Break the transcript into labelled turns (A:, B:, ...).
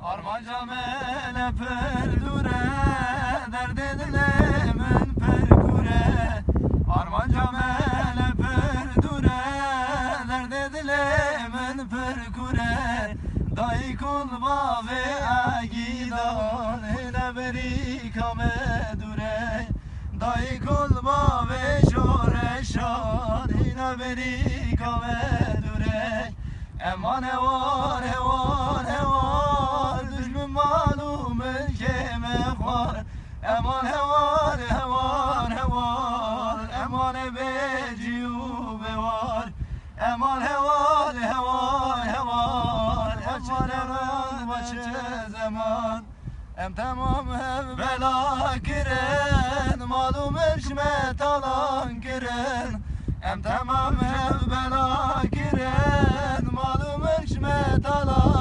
A: Armanca mele perdure, derd edilemin perkure. Armanca mele perdure, derd edilemin perkure. Dayı kulba ve agidan, hele beri kame dure. Dayı kulba ve şoreşan, hele beri kame dure. Eman hevar hevar hevar, düşmün malum ülkeme var. Eman hevar hevar hevar, eman ebeciyube var. Eman hevar hevar hevar, eman eran başı zaman. Em tamam ev bela kiren, malum eşmet alan kiren. Em tamam ev bela kiren, malum eşmet alan